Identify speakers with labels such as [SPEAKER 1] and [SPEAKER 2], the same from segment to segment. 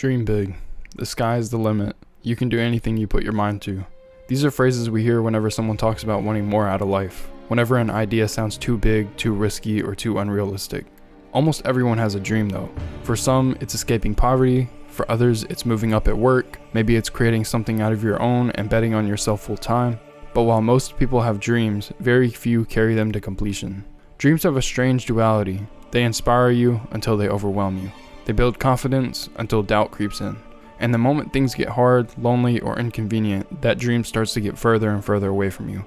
[SPEAKER 1] Dream big. The sky is the limit. You can do anything you put your mind to. These are phrases we hear whenever someone talks about wanting more out of life, whenever an idea sounds too big, too risky, or too unrealistic. Almost everyone has a dream though. For some, it's escaping poverty. For others, it's moving up at work. Maybe it's creating something out of your own and betting on yourself full time. But while most people have dreams, very few carry them to completion. Dreams have a strange duality. They inspire you until they overwhelm you. They build confidence until doubt creeps in. And the moment things get hard, lonely, or inconvenient, that dream starts to get further and further away from you.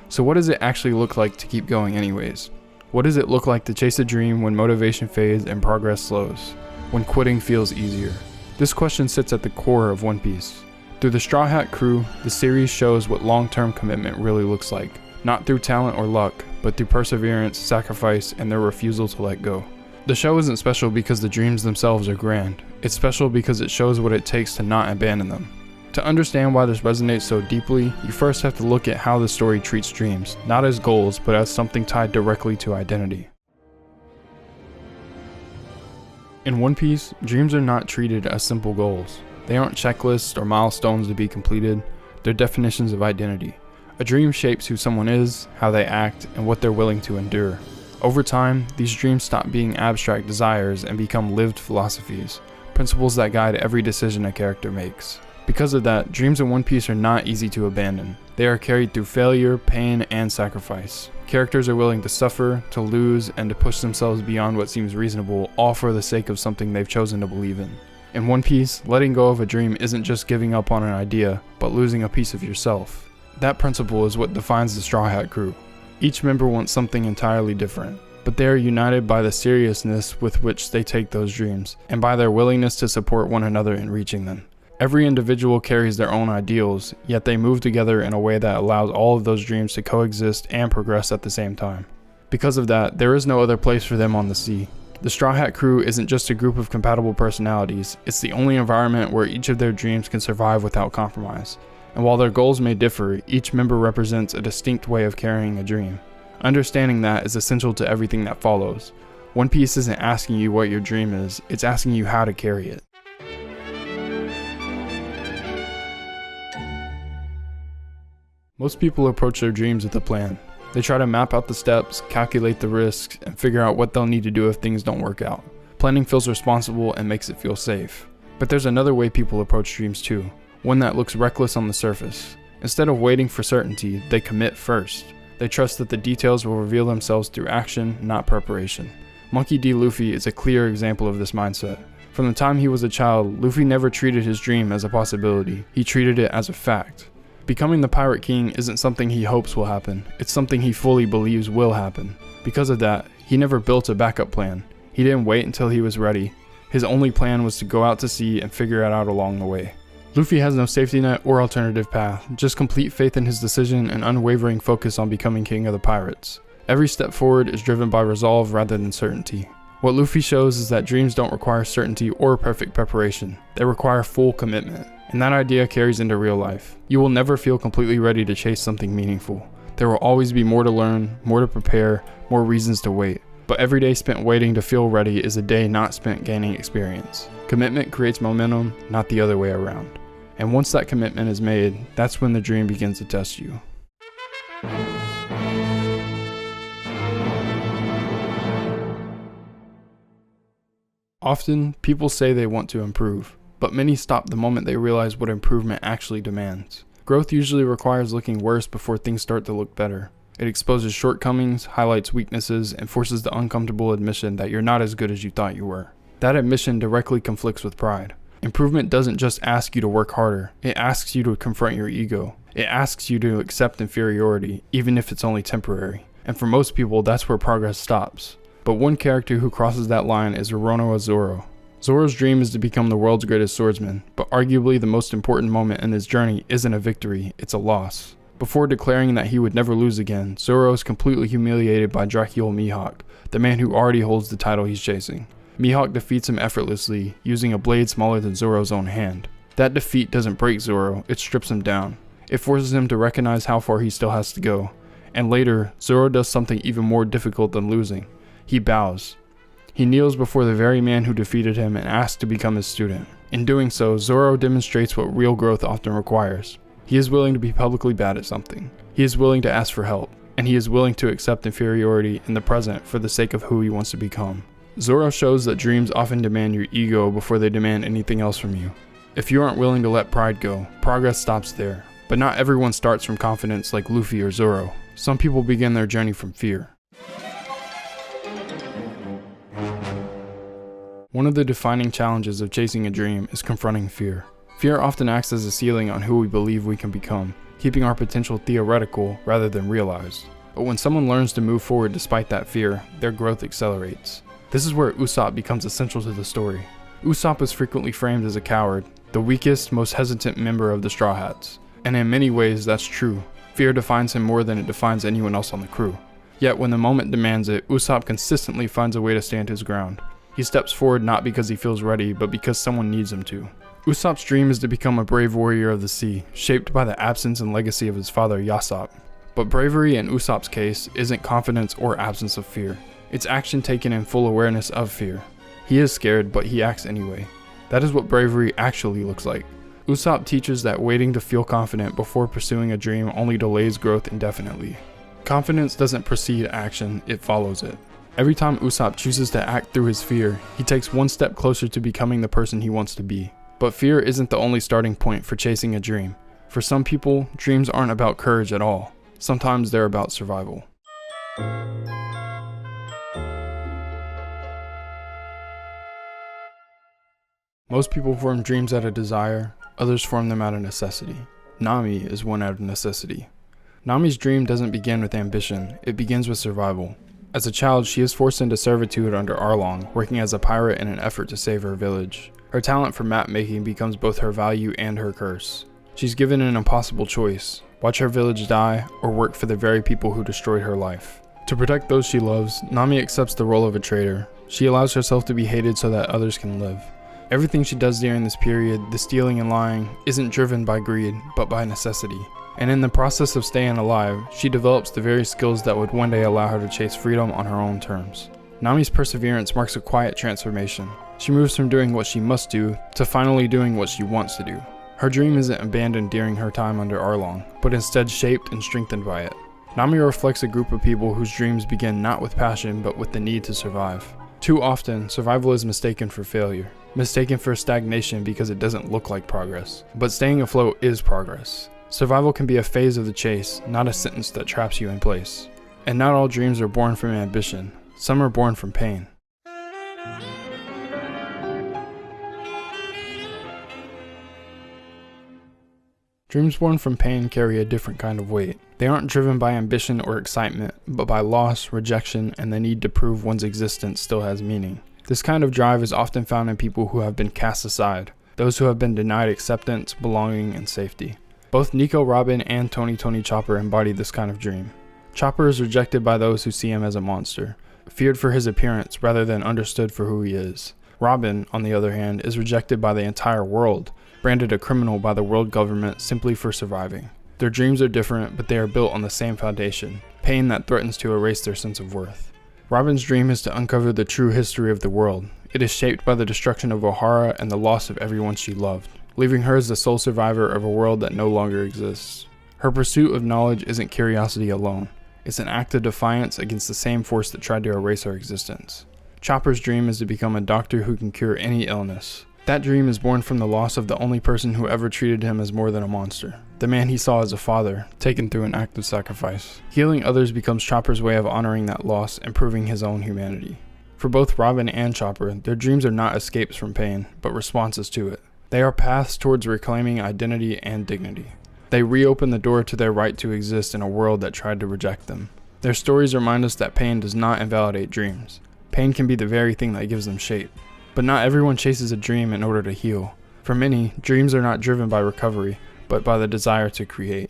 [SPEAKER 1] So what does it actually look like to keep going anyways? What does it look like to chase a dream when motivation fades and progress slows? When quitting feels easier? This question sits at the core of One Piece. Through the Straw Hat Crew, the series shows what long-term commitment really looks like. Not through talent or luck, but through perseverance, sacrifice, and their refusal to let go. The show isn't special because the dreams themselves are grand. It's special because it shows what it takes to not abandon them. To understand why this resonates so deeply, you first have to look at how the story treats dreams, not as goals, but as something tied directly to identity. In One Piece, dreams are not treated as simple goals. They aren't checklists or milestones to be completed, they're definitions of identity. A dream shapes who someone is, how they act, and what they're willing to endure. Over time, these dreams stop being abstract desires and become lived philosophies, principles that guide every decision a character makes. Because of that, dreams in One Piece are not easy to abandon. They are carried through failure, pain, and sacrifice. Characters are willing to suffer, to lose, and to push themselves beyond what seems reasonable, all for the sake of something they've chosen to believe in. In One Piece, letting go of a dream isn't just giving up on an idea, but losing a piece of yourself. That principle is what defines the Straw Hat Crew. Each member wants something entirely different, but they are united by the seriousness with which they take those dreams, and by their willingness to support one another in reaching them. Every individual carries their own ideals, yet they move together in a way that allows all of those dreams to coexist and progress at the same time. Because of that, there is no other place for them on the sea. The Straw Hat Crew isn't just a group of compatible personalities, it's the only environment where each of their dreams can survive without compromise. And while their goals may differ, each member represents a distinct way of carrying a dream. Understanding that is essential to everything that follows. One Piece isn't asking you what your dream is, it's asking you how to carry it. Most people approach their dreams with a plan. They try to map out the steps, calculate the risks, and figure out what they'll need to do if things don't work out. Planning feels responsible and makes it feel safe. But there's another way people approach dreams too. One that looks reckless on the surface. Instead of waiting for certainty, they commit first. They trust that the details will reveal themselves through action, not preparation. Monkey D. Luffy is a clear example of this mindset. From the time he was a child, Luffy never treated his dream as a possibility. He treated it as a fact. Becoming the Pirate King isn't something he hopes will happen. It's something he fully believes will happen. Because of that, he never built a backup plan. He didn't wait until he was ready. His only plan was to go out to sea and figure it out along the way. Luffy has no safety net or alternative path, just complete faith in his decision and unwavering focus on becoming king of the pirates. Every step forward is driven by resolve rather than certainty. What Luffy shows is that dreams don't require certainty or perfect preparation. They require full commitment. And that idea carries into real life. You will never feel completely ready to chase something meaningful. There will always be more to learn, more to prepare, more reasons to wait. But every day spent waiting to feel ready is a day not spent gaining experience. Commitment creates momentum, not the other way around. And once that commitment is made, that's when the dream begins to test you. Often, people say they want to improve, but many stop the moment they realize what improvement actually demands. Growth usually requires looking worse before things start to look better. It exposes shortcomings, highlights weaknesses, and forces the uncomfortable admission that you're not as good as you thought you were. That admission directly conflicts with pride. Improvement doesn't just ask you to work harder, it asks you to confront your ego. It asks you to accept inferiority, even if it's only temporary. And for most people, that's where progress stops. But one character who crosses that line is Roronoa Zoro. Zoro's dream is to become the world's greatest swordsman, but arguably the most important moment in his journey isn't a victory, it's a loss. Before declaring that he would never lose again, Zoro is completely humiliated by Dracula Mihawk, the man who already holds the title he's chasing. Mihawk defeats him effortlessly, using a blade smaller than Zoro's own hand. That defeat doesn't break Zoro, it strips him down. It forces him to recognize how far he still has to go. And later, Zoro does something even more difficult than losing. He bows. He kneels before the very man who defeated him and asks to become his student. In doing so, Zoro demonstrates what real growth often requires. He is willing to be publicly bad at something. He is willing to ask for help, and he is willing to accept inferiority in the present for the sake of who he wants to become. Zoro shows that dreams often demand your ego before they demand anything else from you. If you aren't willing to let pride go, progress stops there. But not everyone starts from confidence like Luffy or Zoro. Some people begin their journey from fear. One of the defining challenges of chasing a dream is confronting fear. Fear often acts as a ceiling on who we believe we can become, keeping our potential theoretical rather than realized. But when someone learns to move forward despite that fear, their growth accelerates. This is where Usopp becomes essential to the story. Usopp is frequently framed as a coward, the weakest, most hesitant member of the Straw Hats. And in many ways that's true. Fear defines him more than it defines anyone else on the crew. Yet when the moment demands it, Usopp consistently finds a way to stand his ground. He steps forward not because he feels ready, but because someone needs him to. Usopp's dream is to become a brave warrior of the sea, shaped by the absence and legacy of his father Usopp. But bravery in Usopp's case isn't confidence or absence of fear. It's action taken in full awareness of fear. He is scared, but he acts anyway. That is what bravery actually looks like. Usopp teaches that waiting to feel confident before pursuing a dream only delays growth indefinitely. Confidence doesn't precede action, it follows it. Every time Usopp chooses to act through his fear, he takes one step closer to becoming the person he wants to be. But fear isn't the only starting point for chasing a dream. For some people, dreams aren't about courage at all. Sometimes they're about survival. Most people form dreams out of desire, others form them out of necessity. Nami is one out of necessity. Nami's dream doesn't begin with ambition, it begins with survival. As a child, she is forced into servitude under Arlong, working as a pirate in an effort to save her village. Her talent for map making becomes both her value and her curse. She's given an impossible choice: watch her village die, or work for the very people who destroyed her life. To protect those she loves, Nami accepts the role of a traitor. She allows herself to be hated so that others can live. Everything she does during this period, the stealing and lying, isn't driven by greed, but by necessity. And in the process of staying alive, she develops the very skills that would one day allow her to chase freedom on her own terms. Nami's perseverance marks a quiet transformation. She moves from doing what she must do to finally doing what she wants to do. Her dream isn't abandoned during her time under Arlong, but instead shaped and strengthened by it. Nami reflects a group of people whose dreams begin not with passion, but with the need to survive. Too often, survival is mistaken for failure, mistaken for stagnation because it doesn't look like progress. But staying afloat is progress. Survival can be a phase of the chase, not a sentence that traps you in place. And not all dreams are born from ambition. Some are born from pain. Dreams born from pain carry a different kind of weight. They aren't driven by ambition or excitement, but by loss, rejection, and the need to prove one's existence still has meaning. This kind of drive is often found in people who have been cast aside, those who have been denied acceptance, belonging, and safety. Both Nico Robin and Tony Chopper embody this kind of dream. Chopper is rejected by those who see him as a monster, feared for his appearance rather than understood for who he is. Robin, on the other hand, is rejected by the entire world, branded a criminal by the world government simply for surviving. Their dreams are different, but they are built on the same foundation, pain that threatens to erase their sense of worth. Robin's dream is to uncover the true history of the world. It is shaped by the destruction of Ohara and the loss of everyone she loved, leaving her as the sole survivor of a world that no longer exists. Her pursuit of knowledge isn't curiosity alone. It's an act of defiance against the same force that tried to erase her existence. Chopper's dream is to become a doctor who can cure any illness. That dream is born from the loss of the only person who ever treated him as more than a monster, the man he saw as a father, taken through an act of sacrifice. Healing others becomes Chopper's way of honoring that loss and proving his own humanity. For both Robin and Chopper, their dreams are not escapes from pain, but responses to it. They are paths towards reclaiming identity and dignity. They reopen the door to their right to exist in a world that tried to reject them. Their stories remind us that pain does not invalidate dreams. Pain can be the very thing that gives them shape. But not everyone chases a dream in order to heal. For many, dreams are not driven by recovery, but by the desire to create.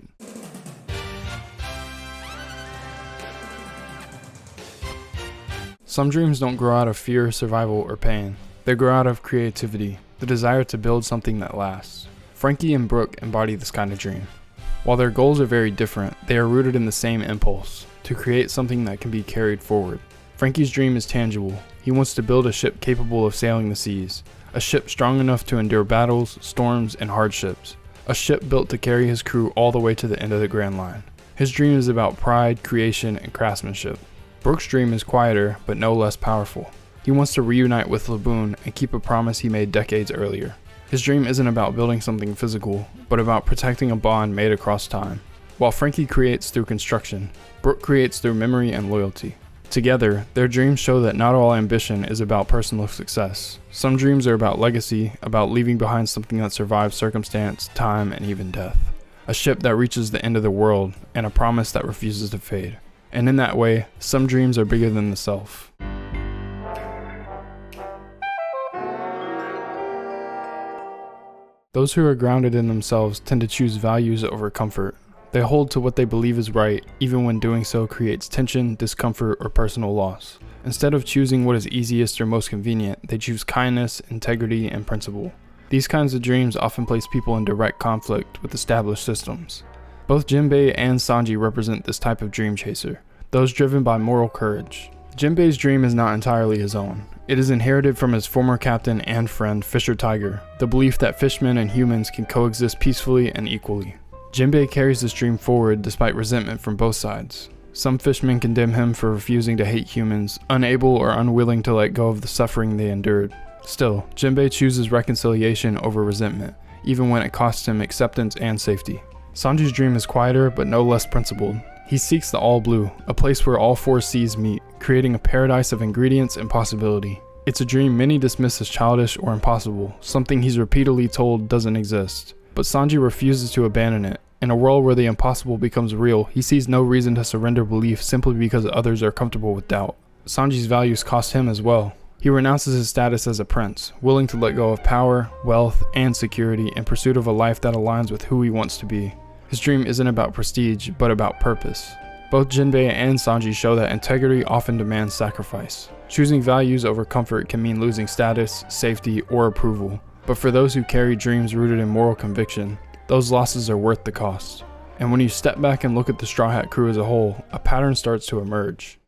[SPEAKER 1] Some dreams don't grow out of fear, survival, or pain. They grow out of creativity, the desire to build something that lasts. Franky and Brook embody this kind of dream. While their goals are very different, they are rooted in the same impulse, to create something that can be carried forward. Franky's dream is tangible. He wants to build a ship capable of sailing the seas, A ship strong enough to endure battles, storms, and hardships. A ship built to carry his crew all the way to the end of the Grand Line. His dream is about pride, creation, and craftsmanship. Brook's dream is quieter, but no less powerful. He wants to reunite with Laboon and keep a promise he made decades earlier. His dream isn't about building something physical, but about protecting a bond made across time. While Franky creates through construction, Brook creates through memory and loyalty. Together, their dreams show that not all ambition is about personal success. Some dreams are about legacy, about leaving behind something that survives circumstance, time, and even death. A ship that reaches the end of the world, and a promise that refuses to fade. And in that way, some dreams are bigger than the self. Those who are grounded in themselves tend to choose values over comfort. They hold to what they believe is right, even when doing so creates tension, discomfort, or personal loss. Instead of choosing what is easiest or most convenient, they choose kindness, integrity, and principle. These kinds of dreams often place people in direct conflict with established systems. Both Jinbei and Sanji represent this type of dream chaser, those driven by moral courage. Jinbei's dream is not entirely his own. It is inherited from his former captain and friend, Fisher Tiger, the belief that fishmen and humans can coexist peacefully and equally. Jinbei carries this dream forward despite resentment from both sides. Some fishmen condemn him for refusing to hate humans, unable or unwilling to let go of the suffering they endured. Still, Jinbei chooses reconciliation over resentment, even when it costs him acceptance and safety. Sanji's dream is quieter but no less principled. He seeks the all blue, a place where all four seas meet, creating a paradise of ingredients and possibility. It's a dream many dismiss as childish or impossible, something he's repeatedly told doesn't exist. But Sanji refuses to abandon it. In a world where the impossible becomes real, he sees no reason to surrender belief simply because others are comfortable with doubt. Sanji's values cost him as well. He renounces his status as a prince, willing to let go of power, wealth, and security in pursuit of a life that aligns with who he wants to be. His dream isn't about prestige, but about purpose. Both Jinbei and Sanji show that integrity often demands sacrifice. Choosing values over comfort can mean losing status, safety, or approval. But for those who carry dreams rooted in moral conviction, those losses are worth the cost. And when you step back and look at the Straw Hat crew as a whole, a pattern starts to emerge.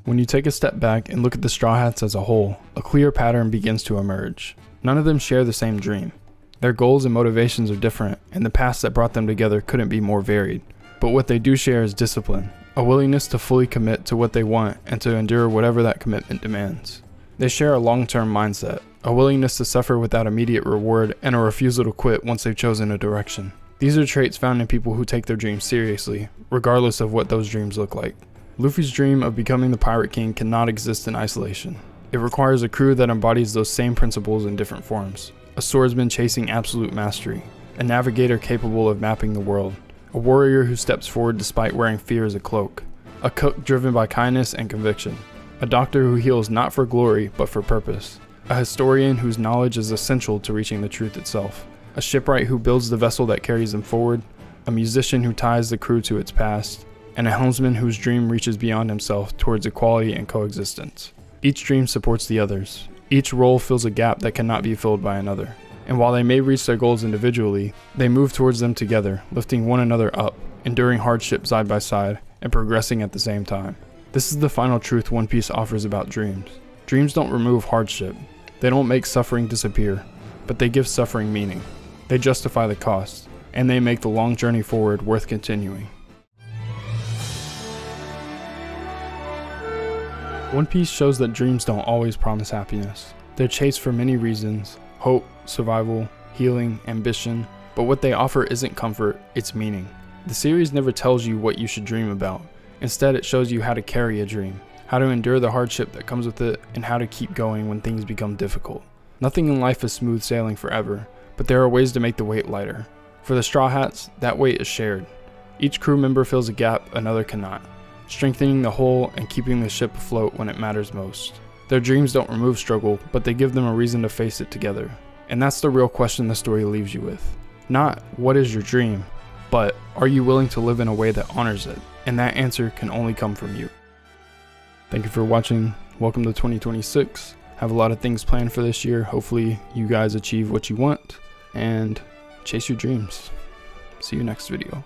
[SPEAKER 1] When you take a step back and look at the Straw Hats as a whole, a clear pattern begins to emerge. None of them share the same dream. Their goals and motivations are different, and the paths that brought them together couldn't be more varied. But what they do share is discipline, a willingness to fully commit to what they want and to endure whatever that commitment demands. They share a long-term mindset, a willingness to suffer without immediate reward, and a refusal to quit once they've chosen a direction. These are traits found in people who take their dreams seriously, regardless of what those dreams look like. Luffy's dream of becoming the Pirate King cannot exist in isolation. It requires a crew that embodies those same principles in different forms. A swordsman chasing absolute mastery, a navigator capable of mapping the world, a warrior who steps forward despite wearing fear as a cloak, a cook driven by kindness and conviction, a doctor who heals not for glory but for purpose, a historian whose knowledge is essential to reaching the truth itself, a shipwright who builds the vessel that carries them forward, a musician who ties the crew to its past, and a helmsman whose dream reaches beyond himself towards equality and coexistence. Each dream supports the others. Each role fills a gap that cannot be filled by another. And while they may reach their goals individually, they move towards them together, lifting one another up, enduring hardship side by side, and progressing at the same time. This is the final truth One Piece offers about dreams. Dreams don't remove hardship. They don't make suffering disappear, but they give suffering meaning. They justify the cost, and they make the long journey forward worth continuing. One Piece shows that dreams don't always promise happiness. They're chased for many reasons: hope, survival, healing, ambition, but what they offer isn't comfort, it's meaning. The series never tells you what you should dream about. Instead, it shows you how to carry a dream, how to endure the hardship that comes with it, and how to keep going when things become difficult. Nothing in life is smooth sailing forever, but there are ways to make the weight lighter. For the Straw Hats, that weight is shared. Each crew member fills a gap another cannot, strengthening the whole and keeping the ship afloat when it matters most. Their dreams don't remove struggle, but they give them a reason to face it together. And that's the real question the story leaves you with. Not, what is your dream? But, are you willing to live in a way that honors it? And that answer can only come from you. Thank you for watching. Welcome to 2026. Have a lot of things planned for this year. Hopefully you guys achieve what you want and chase your dreams. See you next video.